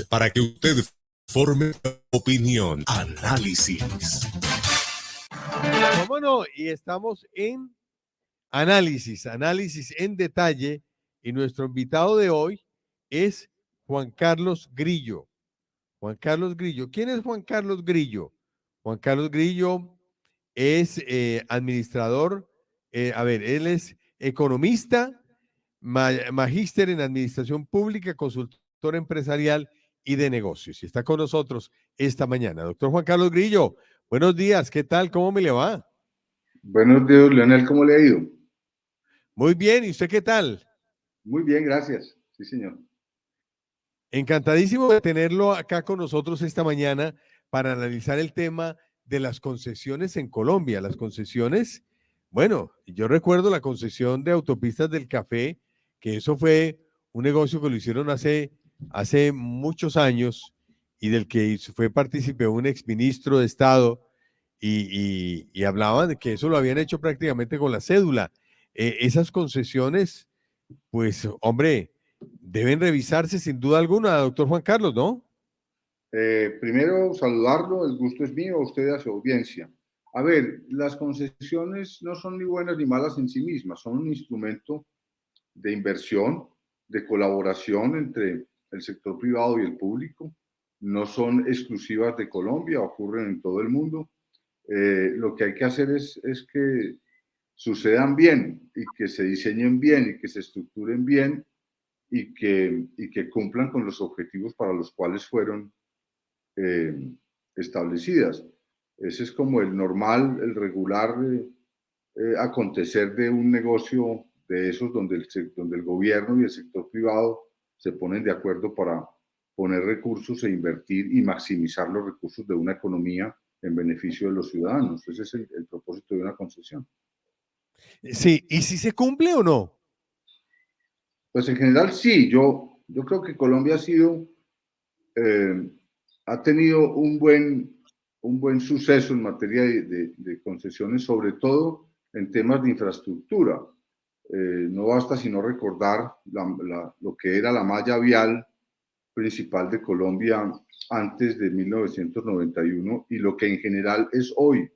para que usted forme opinión, análisis. ¿Cómo no? Y estamos en análisis en detalle, y nuestro invitado de hoy es Juan Carlos Grillo. Juan Carlos Grillo. ¿Quién es Juan Carlos Grillo? Juan Carlos Grillo es administrador, él es economista, magíster en administración pública, consultor empresarial y de negocios. Y está con nosotros esta mañana. Doctor Juan Carlos Grillo, buenos días, ¿qué tal? ¿Cómo me le va? Buenos días, Leonel, ¿cómo le ha ido? Muy bien, ¿y usted qué tal? Muy bien, gracias. Sí, señor. Encantadísimo de tenerlo acá con nosotros esta mañana para analizar el tema de las concesiones en Colombia. Las concesiones, bueno, yo recuerdo la concesión de autopistas del café, que eso fue un negocio que lo hicieron hace muchos años y del que fue partícipe un exministro de Estado y hablaban de que eso lo habían hecho prácticamente con la cédula. Esas concesiones, pues, hombre, deben revisarse sin duda alguna, doctor Juan Carlos, ¿no? Primero, saludarlo, el gusto es mío, a usted y a su audiencia. A ver, las concesiones no son ni buenas ni malas en sí mismas, son un instrumento de inversión, de colaboración entre el sector privado y el público. No son exclusivas de Colombia, ocurren en todo el mundo. Lo que hay que hacer es que sucedan bien y que se diseñen bien y que se estructuren bien y que cumplan con los objetivos para los cuales fueron establecidas. Ese es como el normal, el regular acontecer de un negocio de esos donde el gobierno y el sector privado se ponen de acuerdo para poner recursos e invertir y maximizar los recursos de una economía en beneficio de los ciudadanos. Ese es el propósito de una concesión. Sí, ¿y si se cumple o no? Pues en general sí, yo creo que Colombia ha tenido un buen suceso en materia de concesiones, sobre todo en temas de infraestructura. No basta sino recordar lo que era la malla vial principal de Colombia antes de 1991 y lo que en general es hoy,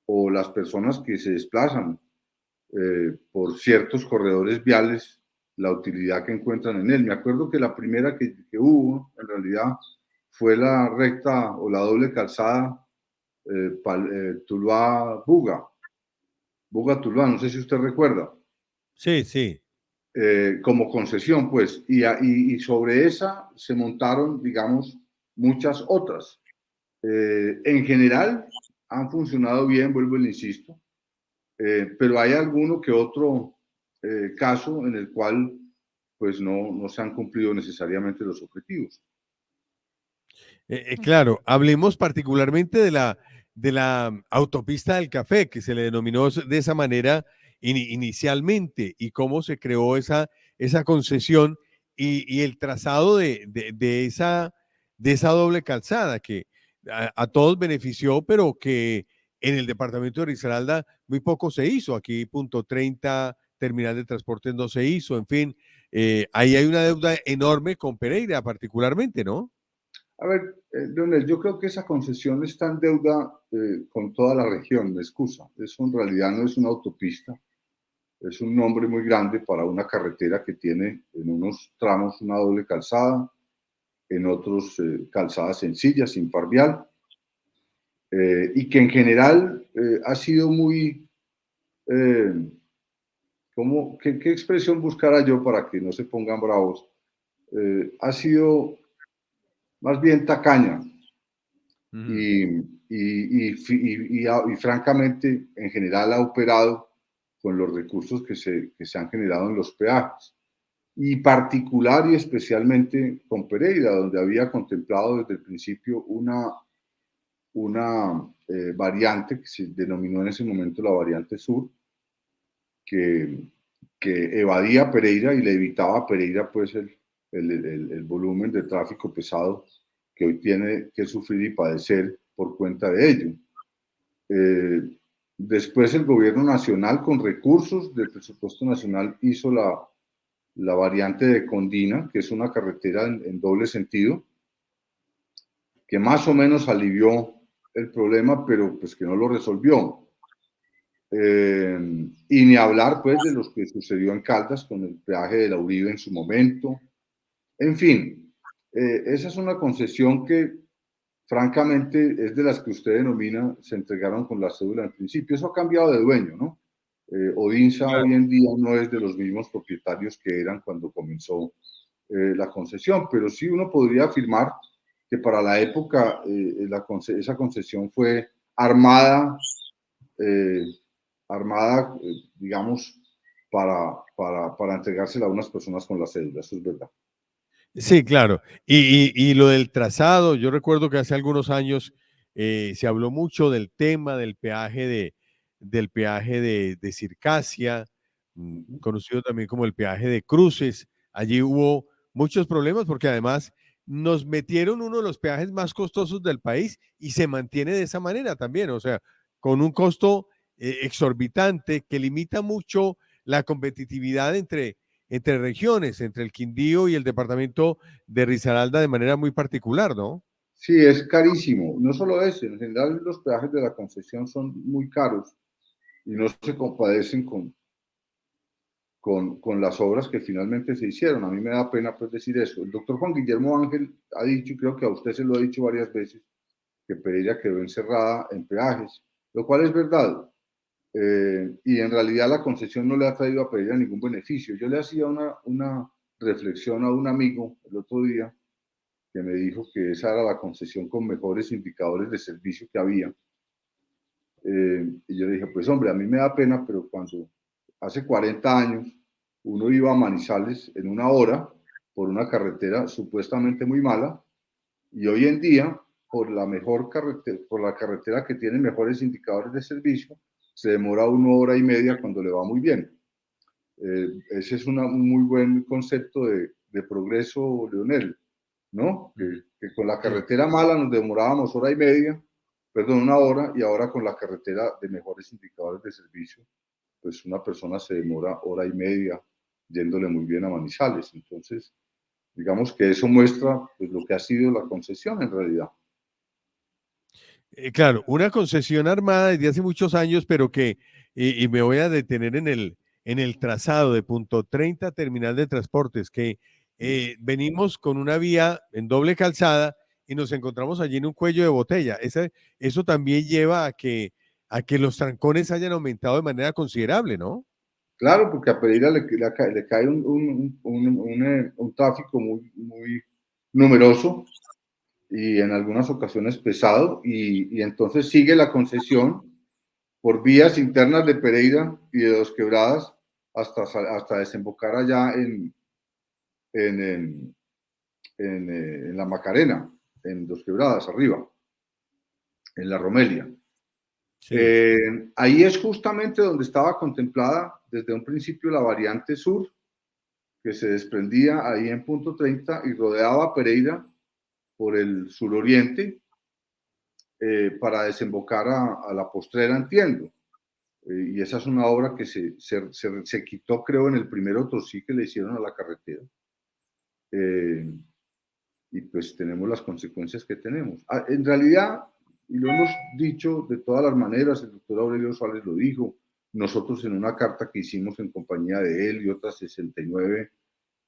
o las personas que se desplazan por ciertos corredores viales, la utilidad que encuentran en él. Me acuerdo que la primera que hubo, en realidad, fue la recta o la doble calzada Tuluá-Buga. Buga-Tuluá, no sé si usted recuerda. Sí, sí. Como concesión, pues, y sobre esa se montaron, digamos, muchas otras. En general, han funcionado bien, vuelvo y le insisto, pero hay alguno que otro caso en el cual pues no se han cumplido necesariamente los objetivos. Claro, hablemos particularmente de la autopista del café, que se le denominó de esa manera inicialmente, y cómo se creó esa concesión y el trazado de esa doble calzada que a todos benefició, pero que en el departamento de Risaralda muy poco se hizo. Aquí punto 30, terminal de transportes no se hizo, en fin, ahí hay una deuda enorme con Pereira particularmente, ¿no? A ver, Leonel, yo creo que esa concesión está en deuda con toda la región, me excusa. Eso en realidad no es una autopista, es un nombre muy grande para una carretera que tiene en unos tramos una doble calzada, en otros calzadas sencillas, sin par vial, y que en general ha sido muy, ¿qué expresión buscara yo para que no se pongan bravos? Ha sido más bien tacaña. Y francamente, en general ha operado con los recursos que se han generado en los peajes. Y particular y especialmente con Pereira, donde había contemplado desde el principio una variante que se denominó en ese momento la variante sur, que evadía Pereira y le evitaba a Pereira pues el volumen de tráfico pesado que hoy tiene que sufrir y padecer por cuenta de ello. Después el gobierno nacional, con recursos del presupuesto nacional, hizo la variante de Condina, que es una carretera en doble sentido, que más o menos alivió el problema, pero pues que no lo resolvió. Y ni hablar pues de lo que sucedió en Caldas con el peaje de la Uribe en su momento. En fin, esa es una concesión que francamente es de las que usted denomina se entregaron con la cédula en principio. Eso ha cambiado de dueño, ¿no? Odinsa hoy en día no es de los mismos propietarios que eran cuando comenzó la concesión, pero sí uno podría afirmar que para la época esa concesión fue armada, digamos, para entregársela a unas personas con la cédula, eso es verdad. Sí, claro. Y lo del trazado, yo recuerdo que hace algunos años se habló mucho del tema del peaje de Circasia, conocido también como el peaje de Cruces. Allí hubo muchos problemas porque además nos metieron uno de los peajes más costosos del país y se mantiene de esa manera también, o sea, con un costo exorbitante que limita mucho la competitividad entre regiones, entre el Quindío y el departamento de Risaralda de manera muy particular, ¿no? Sí, es carísimo. No solo eso, en general los peajes de la concesión son muy caros y no se compadecen con las obras que finalmente se hicieron. A mí me da pena pues decir eso. El doctor Juan Guillermo Ángel ha dicho, y creo que a usted se lo ha dicho varias veces, que Pereira quedó encerrada en peajes, lo cual es verdad. Y en realidad la concesión no le ha traído a Pereira ningún beneficio. Yo le hacía una reflexión a un amigo el otro día que me dijo que esa era la concesión con mejores indicadores de servicio que había. Y yo le dije, pues hombre, a mí me da pena, pero cuando hace 40 años uno iba a Manizales en una hora por una carretera supuestamente muy mala, y hoy en día, por la carretera que tiene mejores indicadores de servicio, se demora 1 hora y media cuando le va muy bien. Ese es un muy buen concepto de progreso, Leonel, ¿no? Que con la Sí. carretera mala nos demorábamos 1 hora y media, perdón, 1 hora, y ahora con la carretera de mejores indicadores de servicio, pues una persona se demora 1 hora y media yéndole muy bien a Manizales. Entonces, digamos que eso muestra pues, lo que ha sido la concesión en realidad. Claro, una concesión armada desde hace muchos años, pero que, y me voy a detener en el trazado de Punto 30 Terminal de Transportes, que venimos con una vía en doble calzada y nos encontramos allí en un cuello de botella. Eso también lleva a que los trancones hayan aumentado de manera considerable, ¿no? Claro, porque a Pereira le cae un tráfico muy numeroso y en algunas ocasiones pesado, y entonces sigue la concesión por vías internas de Pereira y de Dos Quebradas hasta desembocar allá en, en la Macarena, en Dos Quebradas, arriba, en la Romelia. Sí. Ahí es justamente donde estaba contemplada desde un principio la variante sur, que se desprendía ahí en Punto 30 y rodeaba Pereira por el suroriente para desembocar a la Postrera, entiendo. Y esa es una obra que se quitó, creo, en el primer otro sí que le hicieron a la carretera. Y pues tenemos las consecuencias que tenemos. En realidad, y lo hemos dicho de todas las maneras, el doctor Aurelio Suárez lo dijo, nosotros en una carta que hicimos en compañía de él y otras 69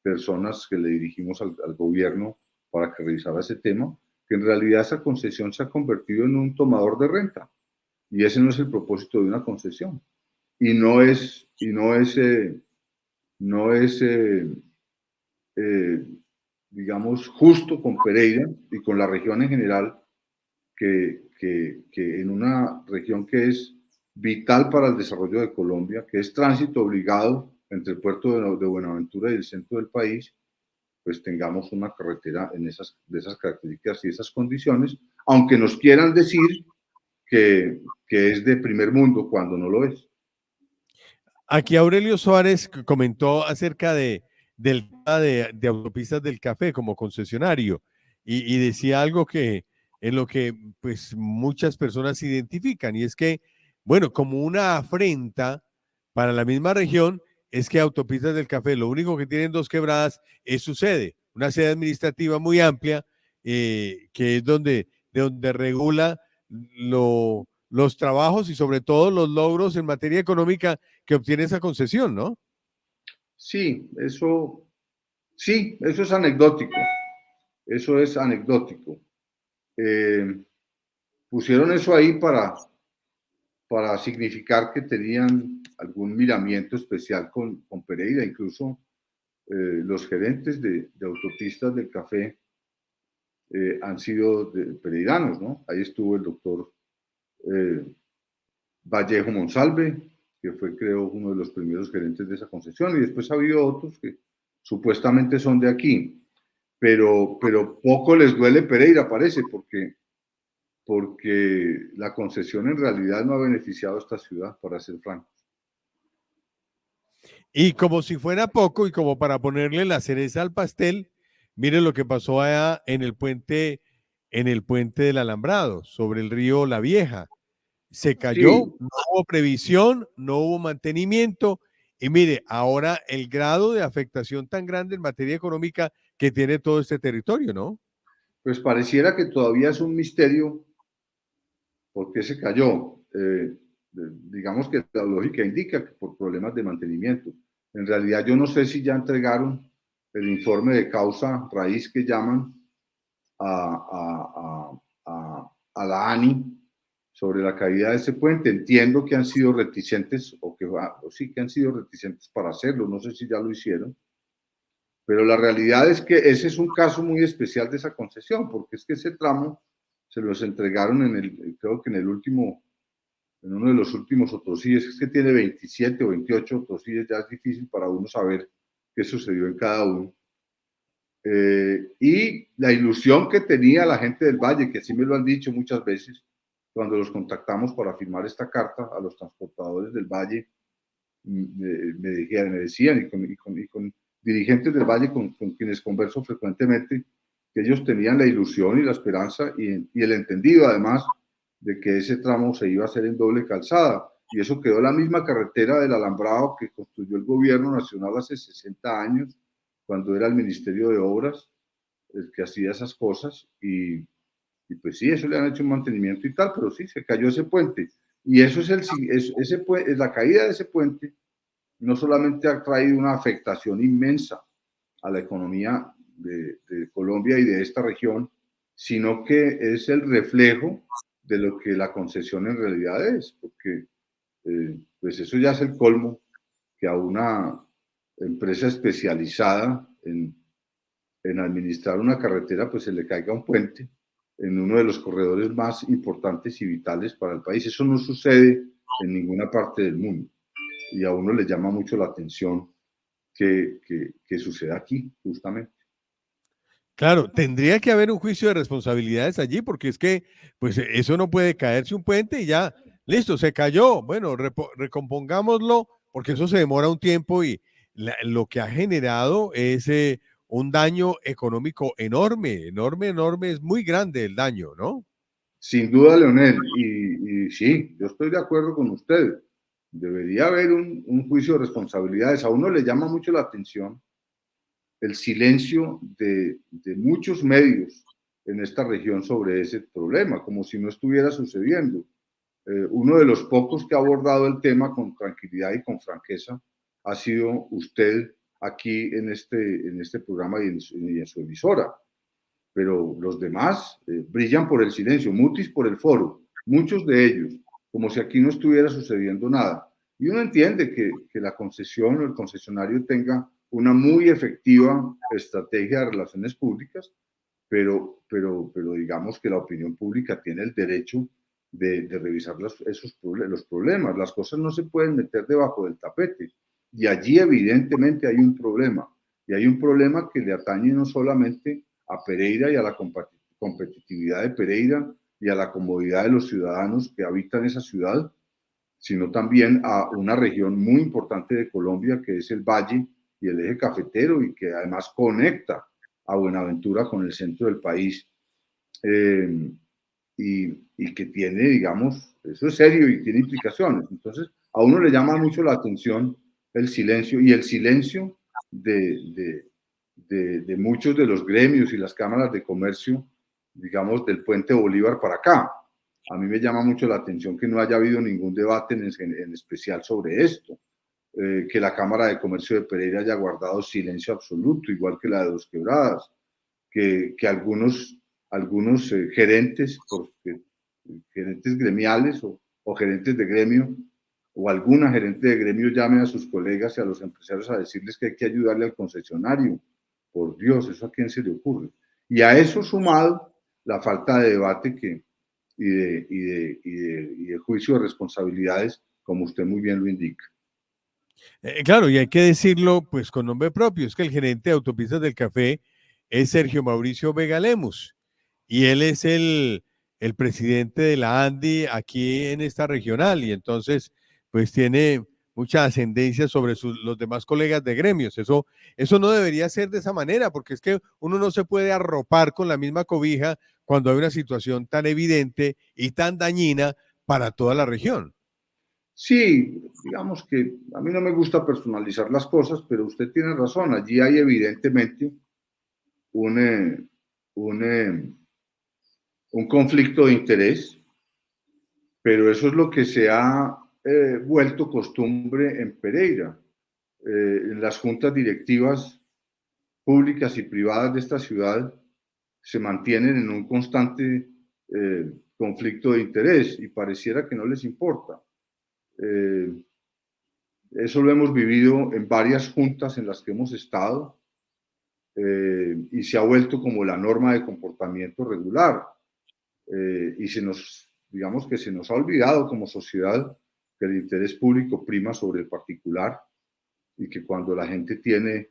personas que le dirigimos al gobierno para que revisara ese tema, que en realidad esa concesión se ha convertido en un tomador de renta. Y ese no es el propósito de una concesión. Y no es digamos, justo con Pereira y con la región en general, que en una región que es vital para el desarrollo de Colombia, que es tránsito obligado entre el puerto de Buenaventura y el centro del país, pues tengamos una carretera de esas características y esas condiciones, aunque nos quieran decir que es de primer mundo cuando no lo es. Aquí Aurelio Suárez comentó acerca de autopistas del café como concesionario y decía algo que en lo que pues muchas personas se identifican y es que, bueno, como una afrenta para la misma región, es que Autopistas del Café, lo único que tienen 2 quebradas es su sede, una sede administrativa muy amplia, que es de donde regula los trabajos y sobre todo los logros en materia económica que obtiene esa concesión, ¿no? Sí, eso es anecdótico. Eso es anecdótico. Pusieron eso ahí para significar que tenían algún miramiento especial con Pereira. Incluso los gerentes de Autopistas del Café han sido pereiranos, ¿no? Ahí estuvo el doctor Vallejo Monsalve, que fue, creo, uno de los primeros gerentes de esa concesión, y después ha habido otros que supuestamente son de aquí, pero poco les duele Pereira, parece, porque la concesión en realidad no ha beneficiado a esta ciudad, para ser franco. Y como si fuera poco y como para ponerle la cereza al pastel, miren lo que pasó allá en el puente del Alambrado, sobre el río La Vieja. Se cayó, Sí, no hubo previsión, no hubo mantenimiento. Y mire, ahora el grado de afectación tan grande en materia económica que tiene todo este territorio, ¿no? pues pareciera que todavía es un misterio por qué se cayó. Digamos que la lógica indica que por problemas de mantenimiento. En realidad yo no sé si ya entregaron el informe de causa raíz que llaman a la ANI sobre la caída de ese puente. Entiendo que han sido reticentes o sí que han sido reticentes para hacerlo. No sé si ya lo hicieron. Pero la realidad es que ese es un caso muy especial de esa concesión, porque es que ese tramo se los entregaron creo que en uno de los últimos otosíes. Es que tiene 27 o 28 otosíes, ya es difícil para uno saber qué sucedió en cada uno. Y la ilusión que tenía la gente del Valle, que así me lo han dicho muchas veces, cuando los contactamos para firmar esta carta a los transportadores del Valle, me decían, y con dirigentes del Valle con quienes converso frecuentemente, que ellos tenían la ilusión y la esperanza y el entendido, además, de que ese tramo se iba a hacer en doble calzada. Y eso quedó la misma carretera del Alambrado que construyó el gobierno nacional hace 60 años, cuando era el Ministerio de Obras el que hacía esas cosas. Y pues sí, eso le han hecho un mantenimiento y tal, pero sí, se cayó ese puente. Y eso es la caída de ese puente no solamente ha traído una afectación inmensa a la economía de Colombia y de esta región, sino que es el reflejo de lo que la concesión en realidad es, porque pues eso ya es el colmo, que a una empresa especializada en administrar una carretera pues se le caiga un puente en uno de los corredores más importantes y vitales para el país. Eso no sucede en ninguna parte del mundo. Y a uno le llama mucho la atención que suceda aquí, justamente. Claro, tendría que haber un juicio de responsabilidades allí, porque es que, pues eso no puede caerse un puente y ya, listo, se cayó. Bueno, recompongámoslo, porque eso se demora un tiempo y lo que ha generado es un daño económico enorme, enorme, enorme, es muy grande el daño, ¿no? Sin duda, Leonel, y sí, yo estoy de acuerdo con usted. Debería haber un juicio de responsabilidades. A uno le llama mucho la atención el silencio de muchos medios en esta región sobre ese problema, como si no estuviera sucediendo. Uno de los pocos que ha abordado el tema con tranquilidad y con franqueza ha sido usted aquí en este programa y en su emisora. Pero los demás brillan por el silencio, mutis por el foro, muchos de ellos, como si aquí no estuviera sucediendo nada. Y uno entiende que la concesión o el concesionario tenga una muy efectiva estrategia de relaciones públicas, pero digamos que la opinión pública tiene el derecho de revisar los problemas. Las cosas no se pueden meter debajo del tapete. Y allí evidentemente hay un problema. Y hay un problema que le atañe no solamente a Pereira y a la competitividad de Pereira y a la comodidad de los ciudadanos que habitan esa ciudad, sino también a una región muy importante de Colombia, que es el Valle y el eje cafetero, y que además conecta a Buenaventura con el centro del país, y que tiene, digamos, eso es serio y tiene implicaciones. Entonces, a uno le llama mucho la atención el silencio y el silencio de muchos de los gremios y las cámaras de comercio, digamos, del Puente Bolívar para acá. A mí me llama mucho la atención que no haya habido ningún debate en especial sobre esto, que la Cámara de Comercio de Pereira haya guardado silencio absoluto, igual que la de Dos Quebradas, que algunos gerentes, gerentes gremiales o gerentes de gremio, o alguna gerente de gremio llame a sus colegas y a los empresarios a decirles que hay que ayudarle al concesionario. Por Dios, ¿eso a quién se le ocurre? Y a eso sumado la falta de debate y de juicio de responsabilidades, como usted muy bien lo indica. Claro, y hay que decirlo pues con nombre propio, es que el gerente de Autopistas del Café es Sergio Mauricio Vega Lemus, y él es el presidente de la ANDI aquí en esta regional, y entonces pues tiene mucha ascendencia sobre los demás colegas de gremios. Eso no debería ser de esa manera, porque es que uno no se puede arropar con la misma cobija cuando hay una situación tan evidente y tan dañina para toda la región. Sí, digamos que a mí no me gusta personalizar las cosas, pero usted tiene razón. Allí hay evidentemente un, un, un conflicto de interés, pero eso es lo que se ha vuelto costumbre en Pereira. En las juntas directivas públicas y privadas de esta ciudad se mantienen en un constante conflicto de interés y pareciera que no les importa. Eso lo hemos vivido en varias juntas en las que hemos estado y se ha vuelto como la norma de comportamiento regular. Y digamos que se nos ha olvidado como sociedad que el interés público prima sobre el particular y que cuando la gente tiene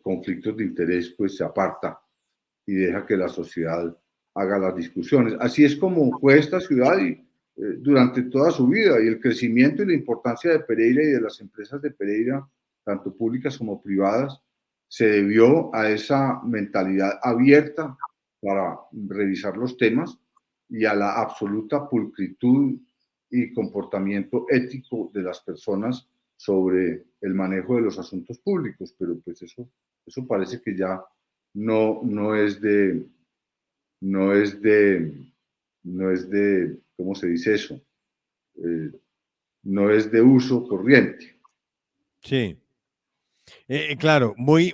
conflictos de interés, pues se aparta y deja que la sociedad haga las discusiones. Así es como fue esta ciudad durante toda su vida, y el crecimiento y la importancia de Pereira y de las empresas de Pereira, tanto públicas como privadas, se debió a esa mentalidad abierta para revisar los temas y a la absoluta pulcritud y comportamiento ético de las personas sobre el manejo de los asuntos públicos, pero pues eso parece que ya no es de, ¿cómo se dice eso? No es de uso corriente. Sí. Claro, muy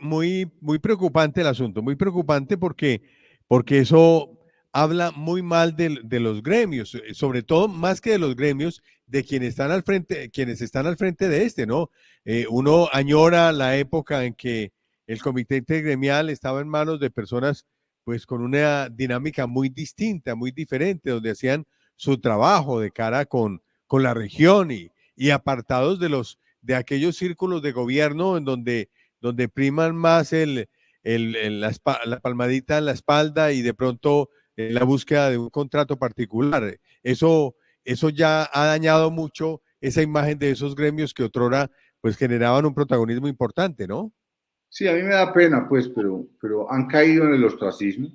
preocupante el asunto, muy preocupante porque eso habla muy mal de los gremios, sobre todo más que de los gremios, de quienes están al frente de este, ¿no? Uno añora la época en que el comité intergremial estaba en manos de personas pues con una dinámica muy distinta, muy diferente, donde hacían su trabajo de cara con la región y apartados de aquellos círculos de gobierno en donde priman más la palmadita en la espalda y de pronto la búsqueda de un contrato particular. Eso ya ha dañado mucho esa imagen de esos gremios que otrora pues generaban un protagonismo importante, ¿no? Sí, a mí me da pena, pues, pero han caído en el ostracismo,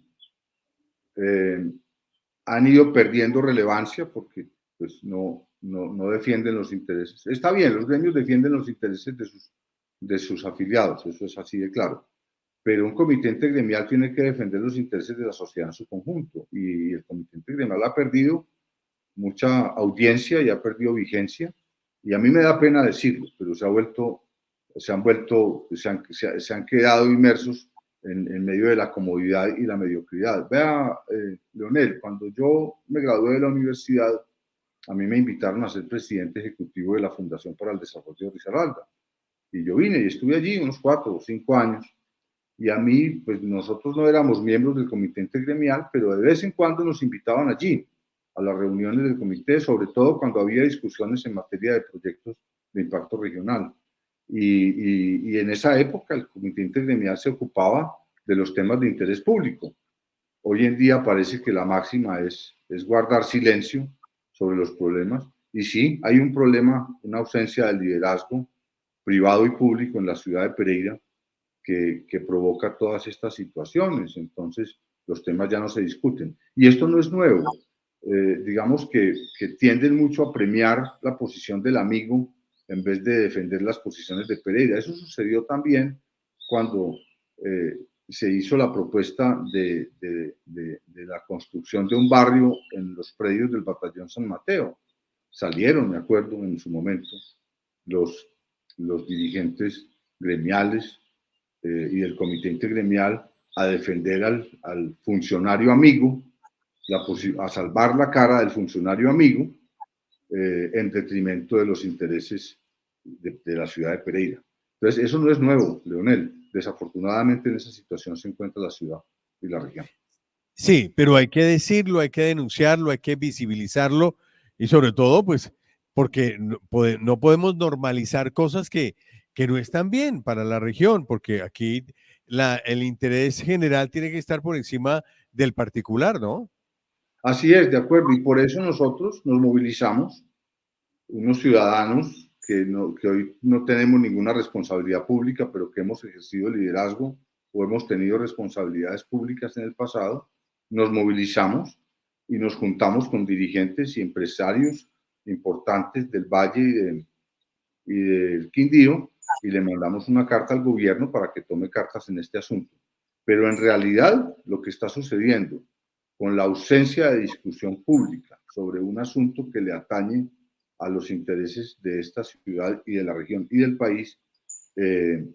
han ido perdiendo relevancia porque pues, no defienden los intereses. Está bien, los gremios defienden los intereses de sus afiliados, eso es así de claro, pero un comité intergremial tiene que defender los intereses de la sociedad en su conjunto, y el comité intergremial ha perdido mucha audiencia y ha perdido vigencia, y a mí me da pena decirlo, pero se han quedado inmersos en medio de la comodidad y la mediocridad. Vea, Leonel, cuando yo me gradué de la universidad, a mí me invitaron a ser presidente ejecutivo de la Fundación para el Desarrollo de Risaralda. Y yo vine y estuve allí unos 4 o 5 años. Y a mí, pues nosotros no éramos miembros del comité intergremial, pero de vez en cuando nos invitaban allí, a las reuniones del comité, sobre todo cuando había discusiones en materia de proyectos de impacto regional. Y en esa época el comité intergremial se ocupaba de los temas de interés público. Hoy en día parece que la máxima es guardar silencio sobre los problemas. Y sí, hay un problema, una ausencia de liderazgo privado y público en la ciudad de Pereira que provoca todas estas situaciones. Entonces, los temas ya no se discuten. Y esto no es nuevo. Digamos que tienden mucho a premiar la posición del amigo en vez de defender las posiciones de Pereira. Eso sucedió también cuando se hizo la propuesta de la construcción de un barrio en los predios del Batallón San Mateo. Salieron, me acuerdo, en su momento, los dirigentes gremiales y del comité intergremial a defender al funcionario amigo, a salvar la cara del funcionario amigo en detrimento de los intereses de la ciudad de Pereira. Entonces, eso no es nuevo, Leonel. Desafortunadamente en esa situación se encuentra la ciudad y la región. Sí, pero hay que decirlo, hay que denunciarlo, hay que visibilizarlo y sobre todo, pues, porque no podemos normalizar cosas que no están bien para la región, porque aquí el interés general tiene que estar por encima del particular, ¿no? Así es, de acuerdo, y por eso nosotros nos movilizamos, unos ciudadanos que hoy no tenemos ninguna responsabilidad pública, pero que hemos ejercido liderazgo o hemos tenido responsabilidades públicas en el pasado, nos movilizamos y nos juntamos con dirigentes y empresarios importantes del Valle y del Quindío y le mandamos una carta al gobierno para que tome cartas en este asunto. Pero en realidad lo que está sucediendo con la ausencia de discusión pública sobre un asunto que le atañe a los intereses de esta ciudad y de la región y del país,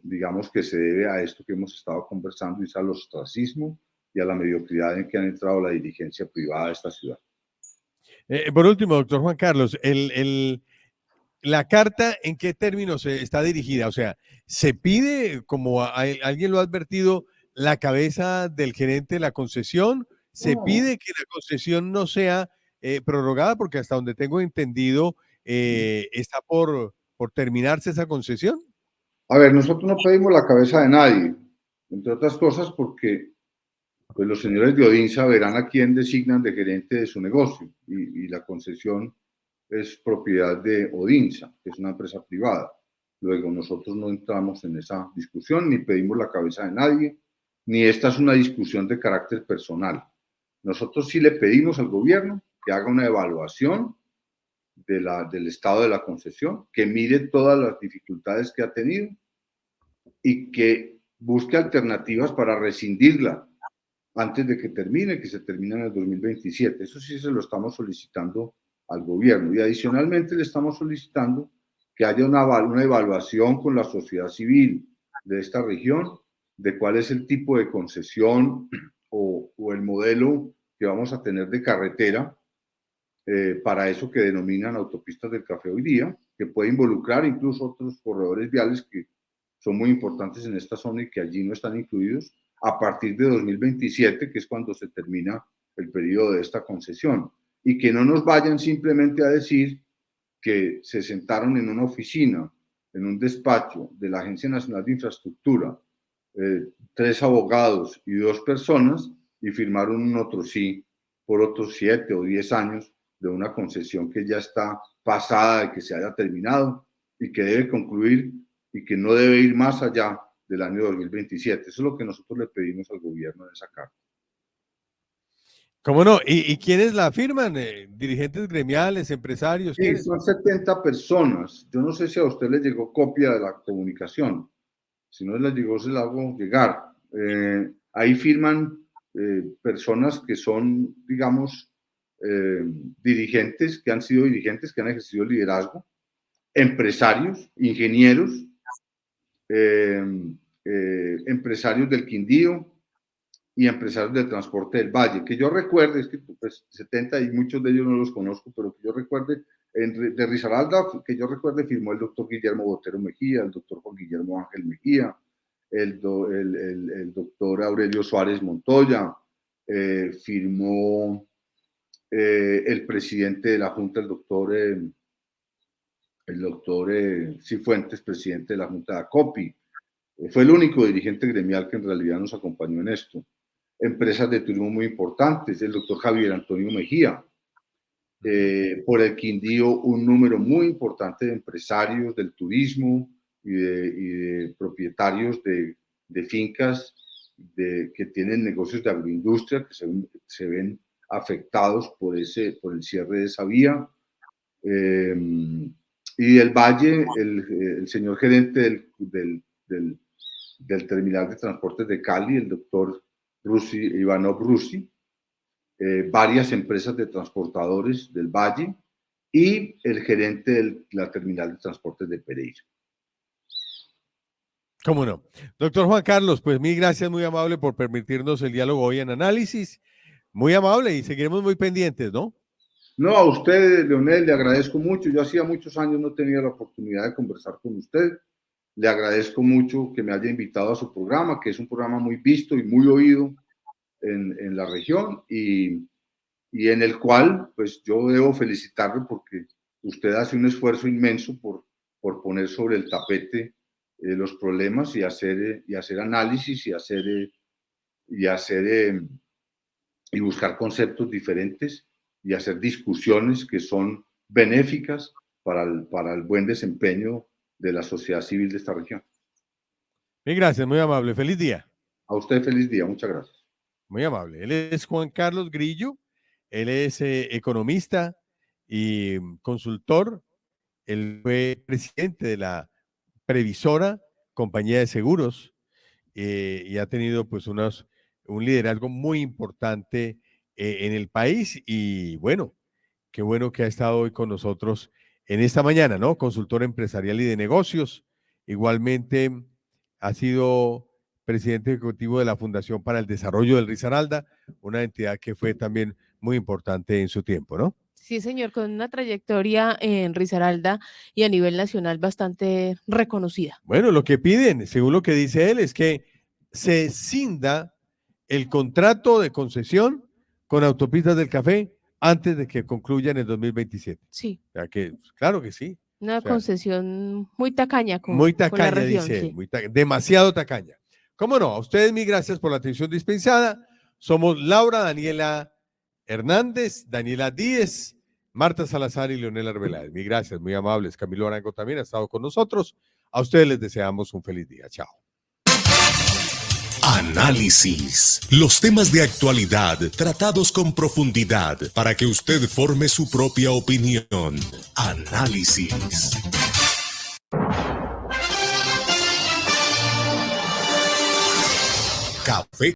digamos que se debe a esto que hemos estado conversando, y es al ostracismo y a la mediocridad en que han entrado la dirigencia privada de esta ciudad. Por último, doctor Juan Carlos, ¿la carta en qué términos está dirigida? O sea, ¿se pide, como alguien lo ha advertido, la cabeza del gerente de la concesión? ¿Se pide que la concesión no sea prorrogada? Porque hasta donde tengo entendido, está por terminarse esa concesión. A ver, nosotros no pedimos la cabeza de nadie, entre otras cosas porque pues los señores de Odinsa verán a quién designan de gerente de su negocio y la concesión es propiedad de Odinsa, que es una empresa privada. Luego, nosotros no entramos en esa discusión, ni pedimos la cabeza de nadie, ni esta es una discusión de carácter personal. Nosotros sí le pedimos al gobierno que haga una evaluación del estado de la concesión, que mire todas las dificultades que ha tenido y que busque alternativas para rescindirla antes de que termine, que se termine en el 2027. Eso sí se lo estamos solicitando al gobierno. Y adicionalmente le estamos solicitando que haya una evaluación con la sociedad civil de esta región de cuál es el tipo de concesión o el modelo que vamos a tener de carretera para eso que denominan autopistas del café hoy día, que puede involucrar incluso otros corredores viales que son muy importantes en esta zona y que allí no están incluidos, a partir de 2027, que es cuando se termina el periodo de esta concesión. Y que no nos vayan simplemente a decir que se sentaron en una oficina, en un despacho de la Agencia Nacional de Infraestructura, 3 abogados y 2 personas, y firmaron un otro sí por otros 7 o 10 años de una concesión que ya está pasada de que se haya terminado y que debe concluir y que no debe ir más allá del año 2027. Eso es lo que nosotros le pedimos al gobierno en esa carta. ¿Cómo no? ¿Y quiénes la firman? ¿Dirigentes gremiales, empresarios? Sí, ¿Quiénes? son 70 personas. Yo no sé si a usted le llegó copia de la comunicación. Si no le llegó, se la hago llegar. Ahí firman personas que son, digamos, dirigentes, que han sido dirigentes, que han ejercido liderazgo, empresarios, ingenieros, empresarios del Quindío y empresarios del transporte del Valle. Que yo recuerde, es que pues 70 y muchos de ellos no los conozco, pero que yo recuerde, de Risaralda, que yo recuerde, firmó el doctor Guillermo Botero Mejía, el doctor Juan Guillermo Ángel Mejía, el doctor Aurelio Suárez Montoya, firmó el presidente de la Junta, el doctor Cifuentes, presidente de la Junta de ACOPI. Fue el único dirigente gremial que en realidad nos acompañó en esto. Empresas de turismo muy importantes, el doctor Javier Antonio Mejía. Por el Quindío, un número muy importante de empresarios del turismo y de propietarios de fincas que tienen negocios de agroindustria que se ven afectados por el cierre de esa vía. Y del Valle, el señor gerente del terminal de transportes de Cali, el doctor Ivanov Rusi, varias empresas de transportadores del Valle y el gerente de la terminal de transportes de Pereira. ¿Cómo no? Doctor Juan Carlos, pues mil gracias, muy amable por permitirnos el diálogo hoy en Análisis. Muy amable y seguiremos muy pendientes, ¿no? No, a usted, Leonel, le agradezco mucho. Yo hacía muchos años no tenía la oportunidad de conversar con usted. Le agradezco mucho que me haya invitado a su programa, que es un programa muy visto y muy oído en la región y en el cual pues yo debo felicitarlo porque usted hace un esfuerzo inmenso por poner sobre el tapete los problemas y hacer análisis y buscar conceptos diferentes y hacer discusiones que son benéficas para el buen desempeño de la sociedad civil de esta región. Mil gracias, muy amable. Feliz día. A usted feliz día, muchas gracias. Muy amable. Él es Juan Carlos Grillo, él es economista y consultor. Él fue presidente de la Previsora, compañía de seguros, y ha tenido pues un liderazgo muy importante en el país. Y bueno, qué bueno que ha estado hoy con nosotros en esta mañana, ¿no? Consultor empresarial y de negocios. Igualmente ha sido presidente ejecutivo de la Fundación para el Desarrollo del Risaralda, una entidad que fue también muy importante en su tiempo, ¿no? Sí, señor, con una trayectoria en Risaralda y a nivel nacional bastante reconocida. Bueno, lo que piden, según lo que dice él, es que se cinda el contrato de concesión con Autopistas del Café antes de que concluya en el 2027. Sí. O sea que, claro que sí. Una O sea, concesión muy tacaña muy con la tacaña, región. dice Sí. él, demasiado tacaña. ¿Cómo no? A ustedes mil gracias por la atención dispensada. Somos Laura Daniela Hernández, Daniela Díez, Marta Salazar y Leonel Arbeláez. Mil gracias, muy amables. Camilo Arango también ha estado con nosotros. A ustedes les deseamos un feliz día. Chao. Análisis. Los temas de actualidad tratados con profundidad para que usted forme su propia opinión. Análisis.